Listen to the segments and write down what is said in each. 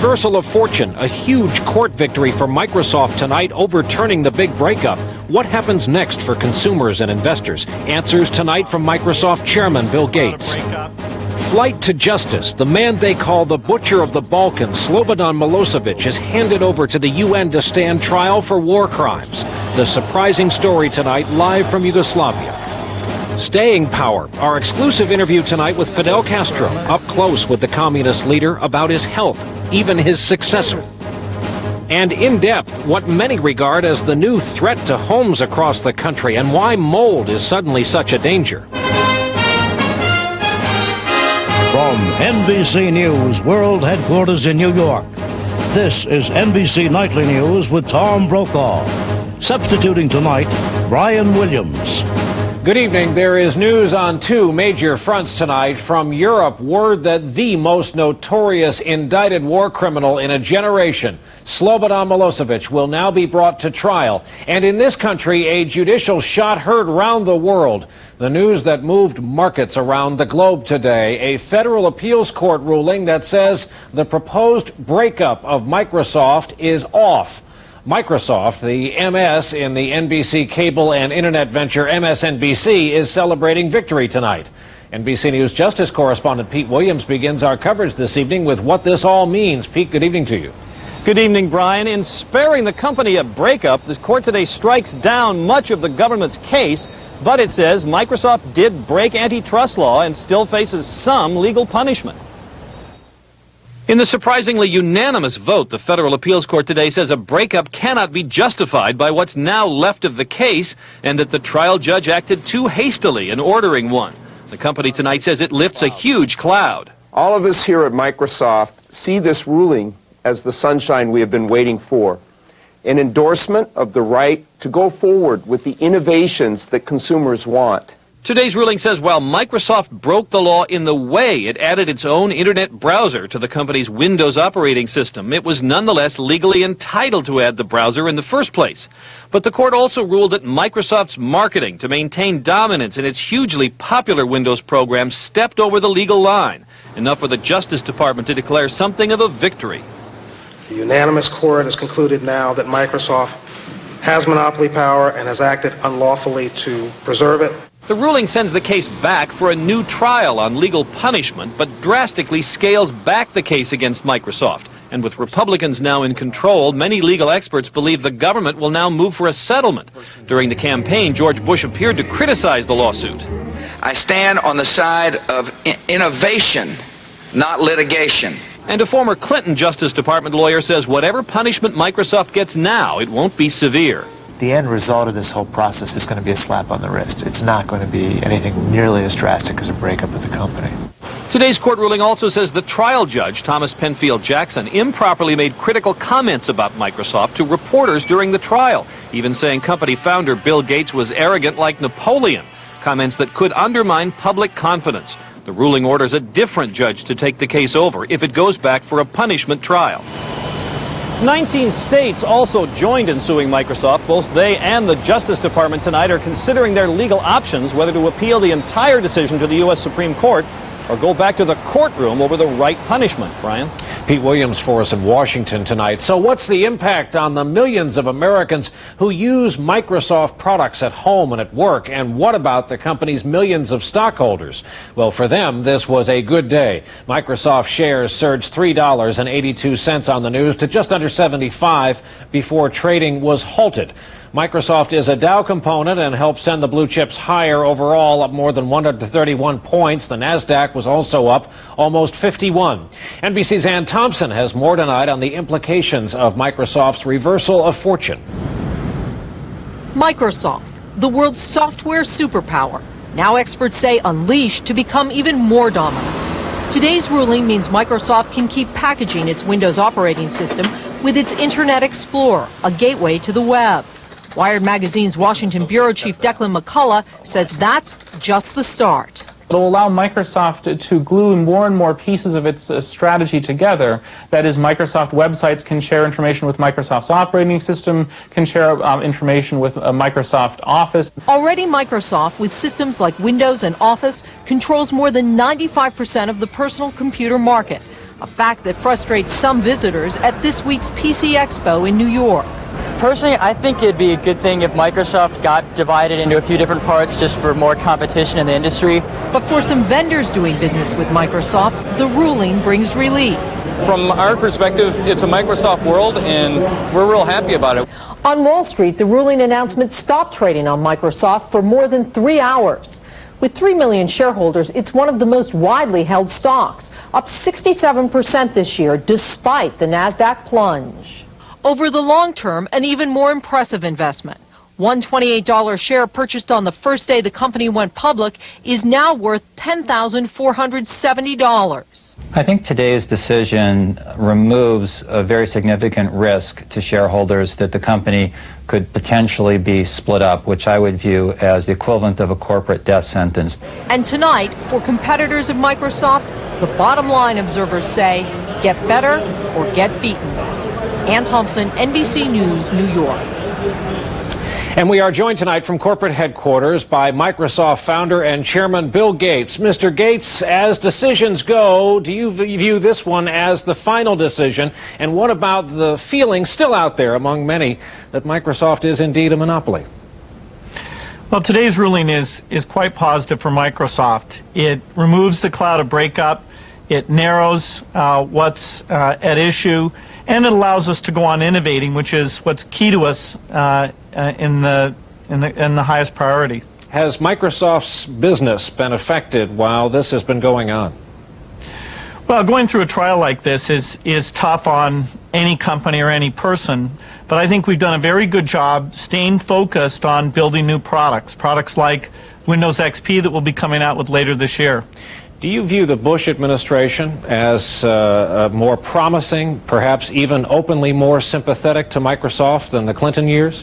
reversal of fortune, a huge court victory for Microsoft tonight, overturning the big breakup. What happens next for consumers and investors? Answers tonight from Microsoft Chairman Bill Gates. Flight to justice. The man they call the butcher of the Balkans, Slobodan Milosevic, is handed over to the UN to stand trial for war crimes. The surprising story tonight, live from Yugoslavia. Staying power. Our exclusive interview tonight with Fidel Castro, up close with the communist leader about his health, even his successor. And in depth, what many regard as the new threat to homes across the country and why mold is suddenly such a danger. From NBC News World Headquarters in New York, this is NBC Nightly News with Tom Brokaw. Substituting tonight, Brian Williams. Good evening. There is news on two major fronts tonight. From Europe, word that the most notorious indicted war criminal in a generation, Slobodan Milosevic, will now be brought to trial. And in this country, a judicial shot heard round the world. The news that moved markets around the globe today, a federal appeals court ruling that says the proposed breakup of Microsoft is off. Microsoft, the MS in the NBC cable and internet venture MSNBC, is celebrating victory tonight. NBC News Justice correspondent Pete Williams begins our coverage this evening with what this all means. Pete, good evening to you. Good evening, Brian. In sparing the company a breakup, this court today strikes down much of the government's case, but it says Microsoft did break antitrust law and still faces some legal punishment. In the surprisingly unanimous vote, the federal appeals court today says a breakup cannot be justified by what's now left of the case and that the trial judge acted too hastily in ordering one. The company tonight says it lifts a huge cloud. All of us here at Microsoft see this ruling as the sunshine we have been waiting for, an endorsement of the right to go forward with the innovations that consumers want. Today's ruling says while Microsoft broke the law in the way it added its own internet browser to the company's Windows operating system, it was nonetheless legally entitled to add the browser in the first place. But the court also ruled that Microsoft's marketing to maintain dominance in its hugely popular Windows program stepped over the legal line, enough for the Justice Department to declare something of a victory. The unanimous court has concluded now that Microsoft has monopoly power and has acted unlawfully to preserve it. The ruling sends the case back for a new trial on legal punishment, but drastically scales back the case against Microsoft. And with Republicans now in control, many legal experts believe the government will now move for a settlement. During the campaign, George Bush appeared to criticize the lawsuit. I stand on the side of innovation, not litigation. And a former Clinton Justice Department lawyer says whatever punishment Microsoft gets now, it won't be severe. The end result of this whole process is going to be a slap on the wrist. It's not going to be anything nearly as drastic as a breakup of the company. Today's court ruling also says the trial judge, Thomas Penfield Jackson, improperly made critical comments about Microsoft to reporters during the trial, even saying company founder Bill Gates was arrogant like Napoleon, comments that could undermine public confidence. The ruling orders a different judge to take the case over if it goes back for a punishment trial. 19 states also joined in suing Microsoft. Both they and the Justice Department tonight are considering their legal options, whether to appeal the entire decision to the U.S. Supreme Court or go back to the courtroom over the right punishment. Brian? Pete Williams for us in Washington tonight. So what's the impact on the millions of Americans who use Microsoft products at home and at work? And what about the company's millions of stockholders? Well, for them, this was a good day. Microsoft shares surged $3.82 on the news to just under 75 before trading was halted. Microsoft is a Dow component and helped send the blue chips higher overall, up more than 131 points. The NASDAQ was also up almost 51. NBC's Ann Thompson has more tonight on the implications of Microsoft's reversal of fortune. Microsoft, the world's software superpower, now experts say unleashed to become even more dominant. Today's ruling means Microsoft can keep packaging its Windows operating system with its Internet Explorer, a gateway to the web. Wired Magazine's Washington bureau chief Declan McCullough says that's just the start. It'll allow Microsoft to glue more and more pieces of its strategy together. That is, Microsoft websites can share information with Microsoft's operating system, can share information with Microsoft Office. Already Microsoft, with systems like Windows and Office, controls more than 95% of the personal computer market. a fact that frustrates some visitors at this week's PC Expo in New York. Personally, I think it'd be a good thing if Microsoft got divided into a few different parts just for more competition in the industry. But for some vendors doing business with Microsoft, the ruling brings relief. From our perspective, it's a Microsoft world, and we're real happy about it. On Wall Street, the ruling announcement stopped trading on Microsoft for more than 3 hours. With 3 million shareholders, it's one of the most widely held stocks, up 67% this year, despite the NASDAQ plunge. Over the long term, an even more impressive investment. One $28 share purchased on the first day the company went public is now worth $10,470. I think today's decision removes a very significant risk to shareholders that the company could potentially be split up, which I would view as the equivalent of a corporate death sentence. And tonight, for competitors of Microsoft, the bottom line, observers say, get better or get beaten. Ann Thompson, NBC News, New York. And we are joined tonight from corporate headquarters by Microsoft founder and chairman Bill Gates. Mr. Gates, as decisions go, do you view this one as the final decision? And what about the feeling still out there among many that Microsoft is indeed a monopoly? Well, today's ruling is quite positive for Microsoft. It removes the cloud of breakup. It narrows what's at issue, and it allows us to go on innovating, which is what's key to us in the highest priority. Has Microsoft's business been affected while this has been going on? Well, going through a trial like this is tough on any company or any person, but I think we've done a very good job staying focused on building new products like Windows XP that we'll be coming out with later this year. Do you view the Bush administration as more promising, perhaps even openly more sympathetic to Microsoft than the Clinton years?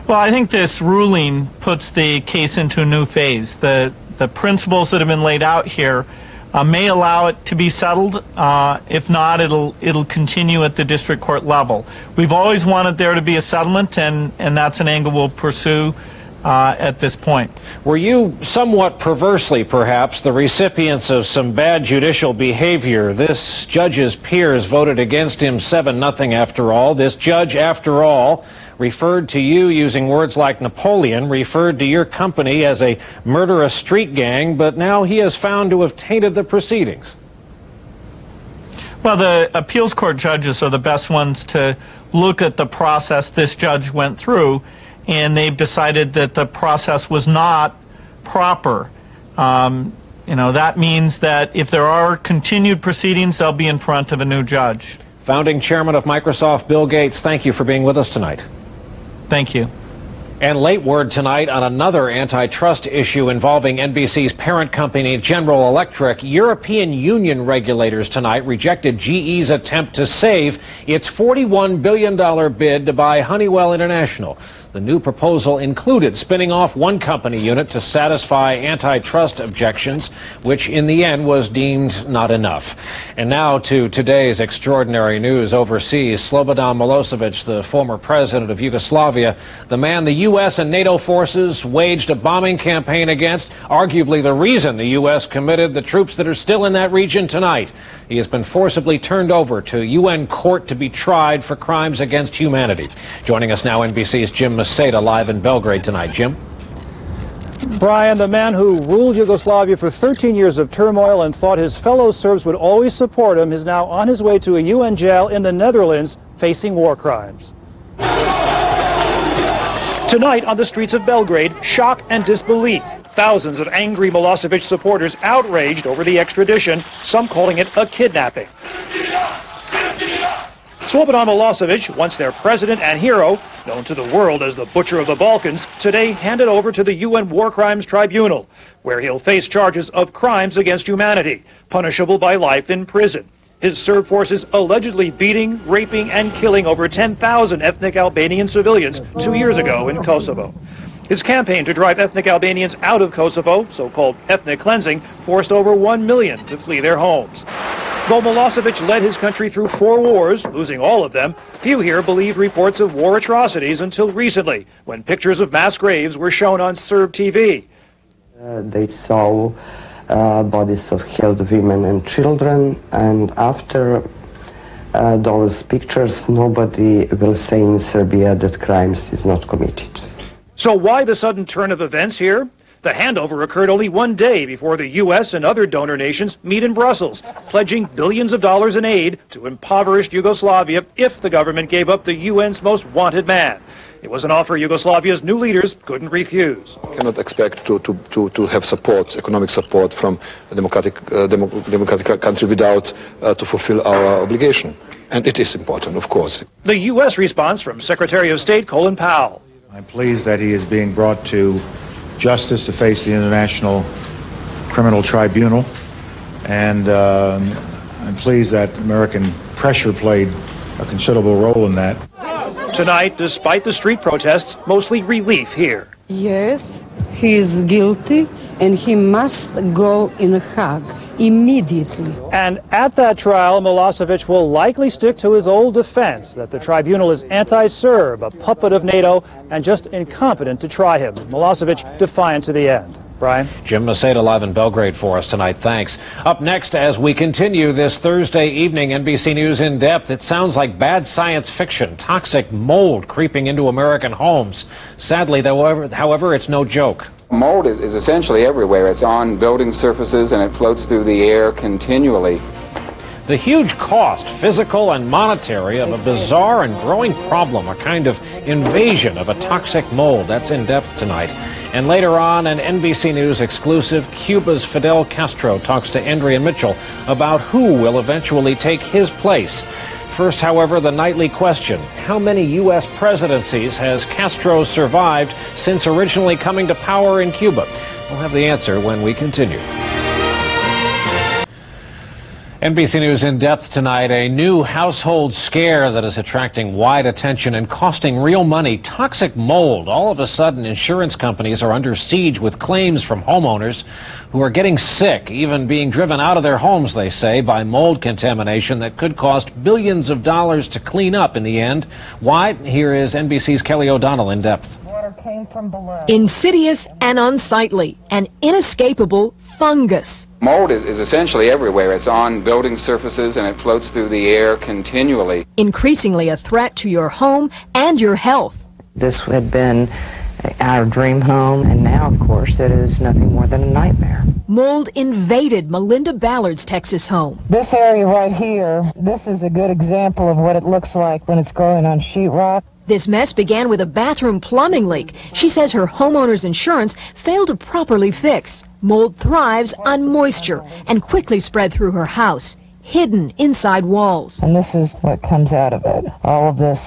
Well, I think this ruling puts the case into a new phase. The principles that have been laid out here may allow it to be settled. If not, it'll continue at the district court level. We've always wanted there to be a settlement, and that's an angle we'll pursue at this point. Were you somewhat perversely, perhaps, the recipients of some bad judicial behavior? This judge's peers voted against him 7-0 after all. This judge, after all, referred to you using words like Napoleon, referred to your company as a murderous street gang, but now he is found to have tainted the proceedings. Well, the appeals court judges are the best ones to look at the process this judge went through, and they've decided that the process was not proper. That means that if there are continued proceedings, they'll be in front of a new judge. Founding chairman of Microsoft, Bill Gates, thank you for being with us tonight. Thank you. And late word tonight on another antitrust issue involving NBC's parent company, General Electric. European Union regulators tonight rejected GE's attempt to save its $41 billion bid to buy Honeywell International. The new proposal included spinning off one company unit to satisfy antitrust objections, which in the end was deemed not enough. And now to today's extraordinary news overseas. Slobodan Milosevic, the former president of Yugoslavia, the man the U.S. and NATO forces waged a bombing campaign against, arguably the reason the U.S. committed the troops that are still in that region tonight. He has been forcibly turned over to UN court to be tried for crimes against humanity. Joining us now, NBC's Jim Maseda, live in Belgrade tonight. Jim? Brian, the man who ruled Yugoslavia for 13 years of turmoil and thought his fellow Serbs would always support him, is now on his way to a UN jail in the Netherlands facing war crimes. Tonight on the streets of Belgrade, shock and disbelief. Thousands of angry Milosevic supporters outraged over the extradition, some calling it a kidnapping. Slobodan Milosevic, once their president and hero, known to the world as the Butcher of the Balkans, today handed over to the UN War Crimes Tribunal, where he'll face charges of crimes against humanity, punishable by life in prison. His Serb forces allegedly beating, raping, and killing over 10,000 ethnic Albanian civilians 2 years ago in Kosovo. His campaign to drive ethnic Albanians out of Kosovo, so-called ethnic cleansing, forced over 1 million to flee their homes. Though Milosevic led his country through 4 wars, losing all of them, few here believed reports of war atrocities until recently, when pictures of mass graves were shown on Serb TV. They saw bodies of healthy women and children, and after those pictures, nobody will say in Serbia that crimes is not committed. So why the sudden turn of events here? The handover occurred only one day before the U.S. and other donor nations meet in Brussels, pledging billions of dollars in aid to impoverished Yugoslavia if the government gave up the UN's most wanted man. It was an offer Yugoslavia's new leaders couldn't refuse. Cannot expect to have support, economic support from a democratic country without to fulfill our obligation. And it is important, of course. The U.S. response from Secretary of State Colin Powell. I'm pleased that he is being brought to justice to face the International Criminal Tribunal, and I'm pleased that American pressure played a considerable role in that. Tonight, despite the street protests, mostly relief here. Yes, he is guilty and he must go in Hague immediately. And at that trial, Milosevic will likely stick to his old defense that the tribunal is anti-Serb, a puppet of NATO, and just incompetent to try him. Milosevic defiant to the end. Brian? Jim Maceda live in Belgrade for us tonight. Thanks. Up next, as we continue this Thursday evening NBC News In Depth, it sounds like bad science fiction. Toxic mold creeping into American homes. Sadly, however, it's no joke. Mold is essentially everywhere. It's on building surfaces and it floats through the air continually. The huge cost, physical and monetary, of a bizarre and growing problem, a kind of invasion of a toxic mold. That's In Depth tonight. And later on, an NBC News exclusive, Cuba's Fidel Castro talks to Andrea Mitchell about who will eventually take his place. First, however, the nightly question: how many U.S. presidencies has Castro survived since originally coming to power in Cuba? We'll have the answer when we continue. NBC News In Depth tonight, a new household scare that is attracting wide attention and costing real money. Toxic mold. All of a sudden, insurance companies are under siege with claims from homeowners who are getting sick, even being driven out of their homes, they say, by mold contamination that could cost billions of dollars to clean up in the end. Why? Here is NBC's Kelly O'Donnell In Depth. Water came from below. Insidious and unsightly, an inescapable fungus. Mold is essentially everywhere. It's on building surfaces and it floats through the air continually. Increasingly a threat to your home and your health. This had been our dream home, and now, of course, it is nothing more than a nightmare. Mold invaded Melinda Ballard's Texas home. This area right here, this is a good example of what it looks like when it's growing on sheetrock. This mess began with a bathroom plumbing leak. She says her homeowner's insurance failed to properly fix. Mold thrives on moisture and quickly spread through her house, hidden inside walls. And this is what comes out of it. All of this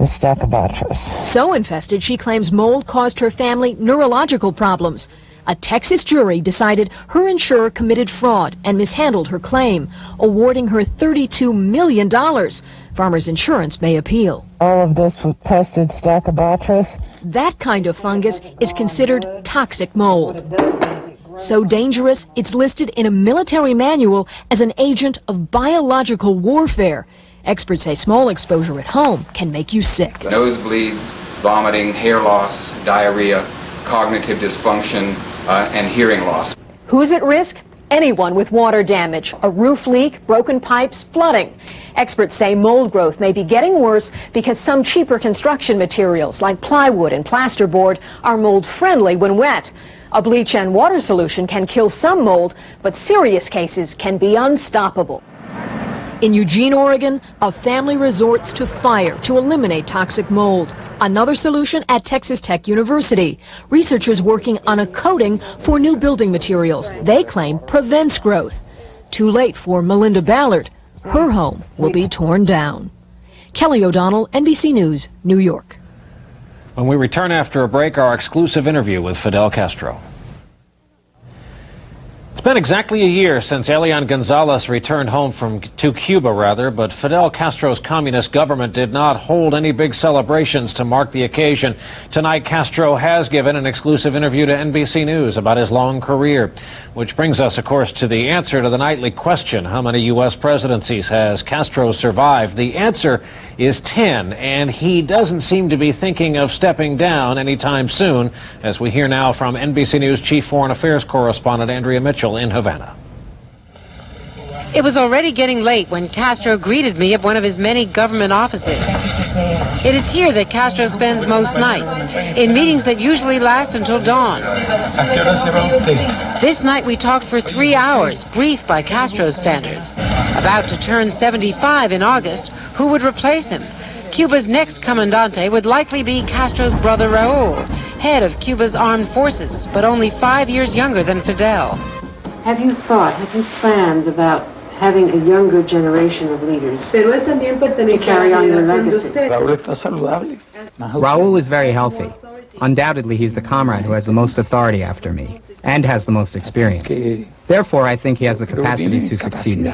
Stachybotrys. So infested, she claims mold caused her family neurological problems. A Texas jury decided her insurer committed fraud and mishandled her claim, awarding her $32 million. Farmers Insurance may appeal. All of this was tested Stachybotrys. That kind of fungus is considered toxic mold. So dangerous, it's listed in a military manual as an agent of biological warfare. Experts say small exposure at home can make you sick. Nosebleeds, vomiting, hair loss, diarrhea, cognitive dysfunction, and hearing loss. Who's at risk? Anyone with water damage, a roof leak, broken pipes, flooding. Experts say mold growth may be getting worse because some cheaper construction materials like plywood and plasterboard are mold-friendly when wet. A bleach and water solution can kill some mold, but serious cases can be unstoppable. In Eugene, Oregon, a family resorts to fire to eliminate toxic mold. Another solution at Texas Tech University. Researchers working on a coating for new building materials they claim prevents growth. Too late for Melinda Ballard. Her home will be torn down. Kelly O'Donnell, NBC News, New York. When we return after a break, our exclusive interview with Fidel Castro. It's been exactly a year since Elian Gonzalez returned home to Cuba, but Fidel Castro's communist government did not hold any big celebrations to mark the occasion. Tonight, Castro has given an exclusive interview to NBC News about his long career, which brings us, of course, to the answer to the nightly question: how many U.S. presidencies has Castro survived? The answer is 10, and he doesn't seem to be thinking of stepping down anytime soon, as we hear now from NBC News Chief Foreign Affairs correspondent Andrea Mitchell in Havana. It was already getting late when Castro greeted me at one of his many government offices. It is here that Castro spends most nights, in meetings that usually last until dawn. This night we talked for 3 hours, brief by Castro's standards. About to turn 75 in August, who would replace him? Cuba's next comandante would likely be Castro's brother Raul, head of Cuba's armed forces, but only 5 years younger than Fidel. Have you planned about having a younger generation of leaders to carry on your legacy? Raul is very healthy. Undoubtedly, he's the comrade who has the most authority after me, and has the most experience. Therefore, I think he has the capacity to succeed me.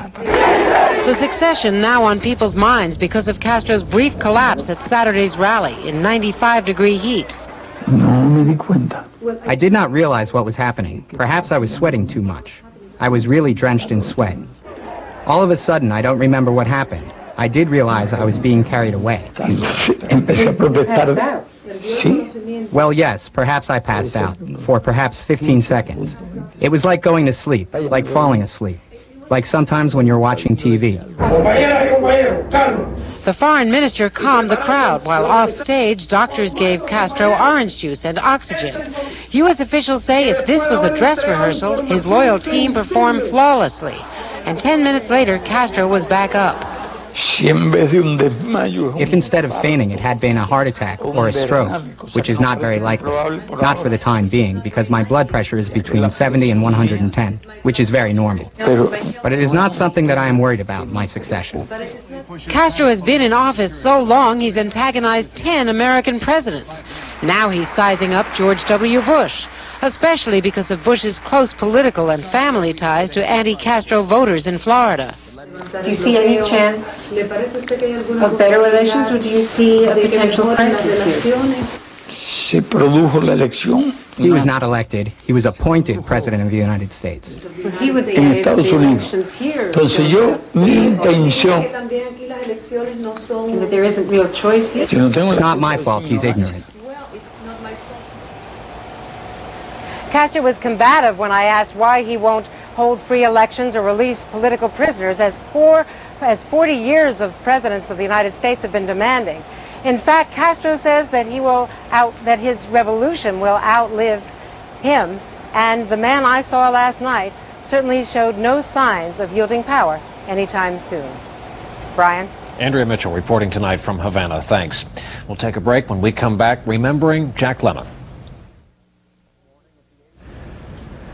The succession now on people's minds because of Castro's brief collapse at Saturday's rally in 95-degree heat. I did not realize what was happening. Perhaps I was sweating too much. I was really drenched in sweat. All of a sudden, I don't remember what happened. I did realize I was being carried away. Well, yes, perhaps I passed out, for perhaps 15 seconds. It was like going to sleep, like falling asleep, like sometimes when you're watching TV. The foreign minister calmed the crowd, while off stage, doctors gave Castro orange juice and oxygen. U.S. officials say if this was a dress rehearsal, his loyal team performed flawlessly. And 10 minutes later, Castro was back up. If instead of fainting it had been a heart attack or a stroke, which is not very likely, not for the time being, because my blood pressure is between 70 and 110, which is very normal. But it is not something that I am worried about, my succession. Castro has been in office so long he's antagonized 10 American presidents. Now he's sizing up George W. Bush, especially because of Bush's close political and family ties to anti-Castro voters in Florida. Do you see any chance of better relations, or do you see a potential crisis here? He was not elected. He was appointed President of the United States. He would say that the elections here, that there isn't real choice here. It's not my fault he's ignorant. Castro was combative when I asked why he won't hold free elections or release political prisoners, as 40 years of presidents of the United States have been demanding. In fact, Castro says that that his revolution will outlive him, and the man I saw last night certainly showed no signs of yielding power anytime soon. Brian? Andrea Mitchell reporting tonight from Havana. Thanks. We'll take a break. When we come back, remembering Jack Lemmon.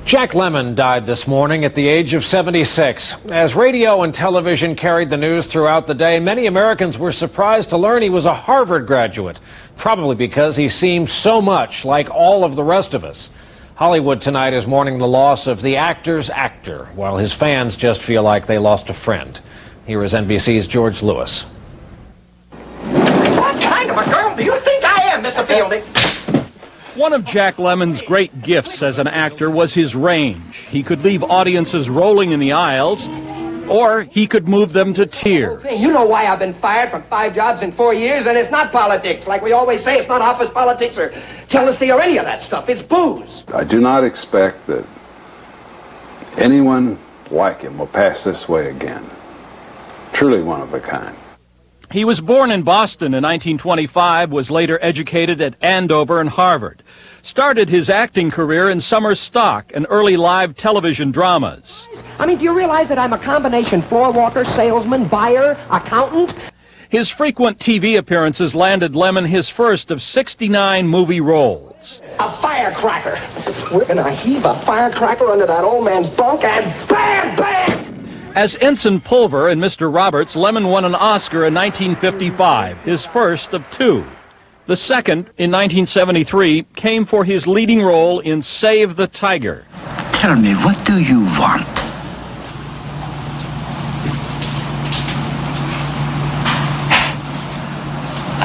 Jack Lemmon died this morning at the age of 76. As radio and television carried the news throughout the day, many Americans were surprised to learn he was a Harvard graduate, probably because he seemed so much like all of the rest of us. Hollywood tonight is mourning the loss of the actor's actor, while his fans just feel like they lost a friend. Here is NBC's George Lewis. What kind of a girl do you think I am, Mr. Fielding? One of Jack Lemmon's great gifts as an actor was his range. He could leave audiences rolling in the aisles, or he could move them to tears. You know why I've been fired from 5 jobs in 4 years, and it's not politics. Like we always say, it's not office politics or jealousy or any of that stuff. It's booze. I do not expect that anyone like him will pass this way again. Truly one of a kind. He was born in Boston in 1925, was later educated at Andover and Harvard. Started his acting career in summer stock and early live television dramas. I mean, do you realize that I'm a combination floor walker, salesman, buyer, accountant? His frequent TV appearances landed Lemmon his first of 69 movie roles. A firecracker. We're gonna heave a firecracker under that old man's bunk and bam, bam! As Ensign Pulver in Mr. Roberts, Lemmon won an Oscar in 1955, his first of 2. The second, in 1973, came for his leading role in Save the Tiger. Tell me, what do you want?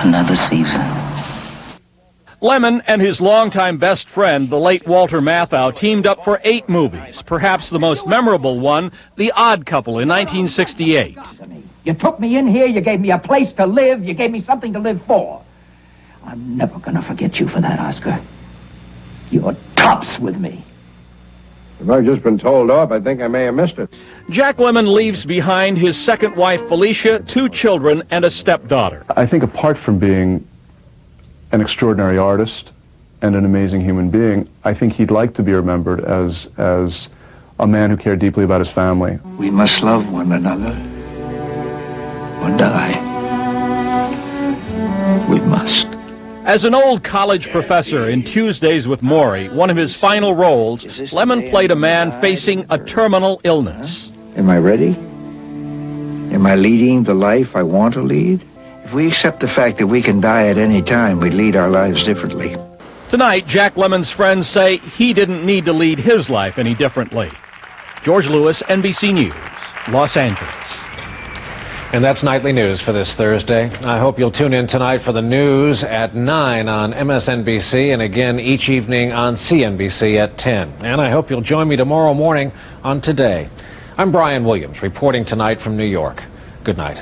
Another season. Lemmon and his longtime best friend, the late Walter Matthau, teamed up for 8 movies. Perhaps the most memorable one, The Odd Couple in 1968. You took me in here, you gave me a place to live, you gave me something to live for. I'm never gonna forget you for that, Oscar. You're tops with me. If I've just been told off, I think I may have missed it. Jack Lemmon leaves behind his second wife, Felicia, 2 children, and a stepdaughter. I think apart from being an extraordinary artist and an amazing human being, I think he'd like to be remembered as a man who cared deeply about his family. We must love one another, or die. We must. As an old college professor in Tuesdays with Morrie, one of his final roles, Lemmon played a man facing a terminal illness. Am I ready? Am I leading the life I want to lead? If we accept the fact that we can die at any time, we lead our lives differently. Tonight, Jack Lemmon's friends say he didn't need to lead his life any differently. George Lewis, NBC News, Los Angeles. And that's Nightly News for this Thursday. I hope you'll tune in tonight for the news at 9 on MSNBC and again each evening on CNBC at 10. And I hope you'll join me tomorrow morning on Today. I'm Brian Williams reporting tonight from New York. Good night.